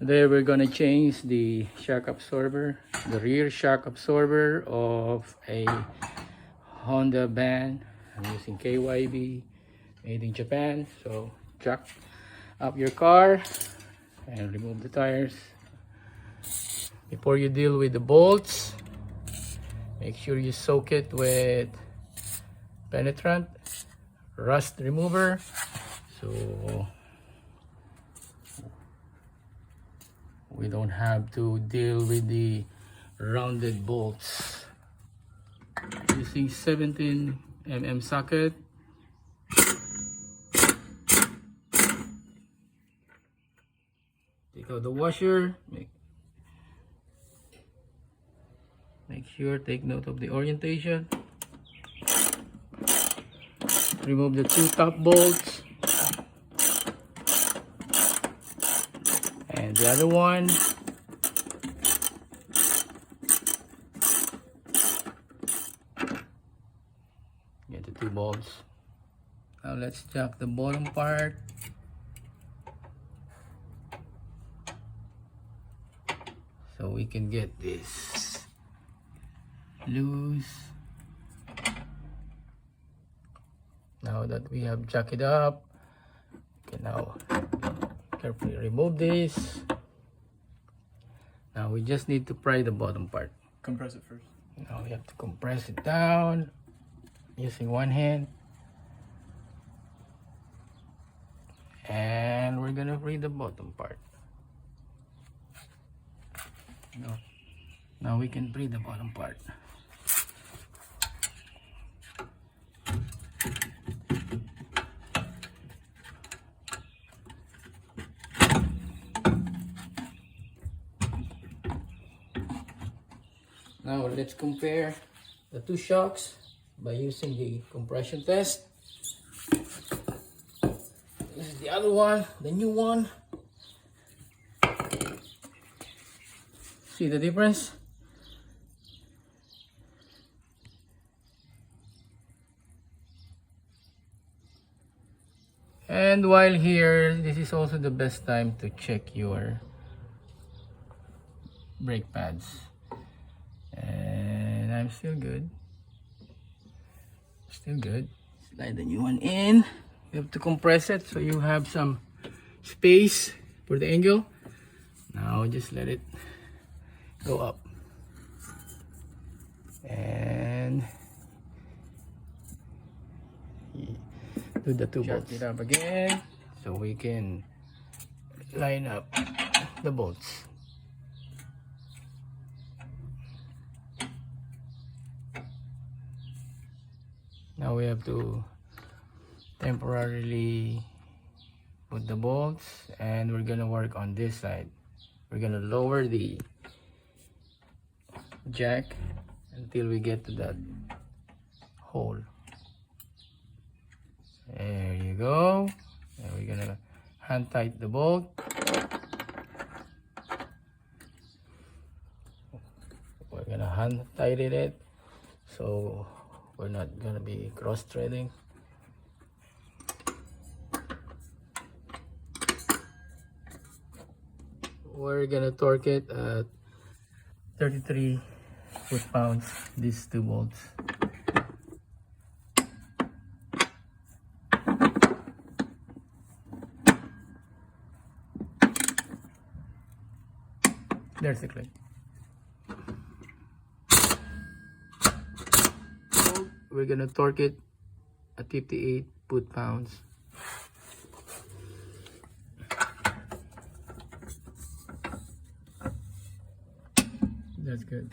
Today we're gonna change the shock absorber, the rear shock absorber of a Honda van. I'm using KYB, made in Japan. So jack up your car and remove the tires. Before you deal with the bolts, make sure you soak it with penetrant, rust remover, so we don't have to deal with the rounded bolts. Using 17 mm socket. Take out the washer. Make sure, take note of the orientation. Remove the two top bolts. And the other one. Get the two bolts. Now let's jack the bottom part. So we can get this loose. Now that we have jacked it up, we can now carefully remove this. Now we just need to pry the bottom part. Compress it first. Now we have to compress it down using one hand. And we're gonna free the bottom part. Now we can free the bottom part. Now let's compare the two shocks by using the compression test. This is the other one, the new one. See the difference? And while here, this is also the best time to check your brake pads. And I'm still good. Still good. Slide the new one in. You have to compress it so you have some space for the angle. Now just let it go up. And do the two bolts. Shut it up again so we can line up the bolts. Now we have to temporarily put the bolts, and we're gonna work on this side. We're gonna lower the jack until we get to that hole. There you go. And we're gonna hand tight the bolt. We're gonna hand tighten it so we're not gonna be cross threading. We're gonna torque it at 33 foot-pounds, these two bolts. There's the clip. We're gonna torque it at 58 foot-pounds. That's good.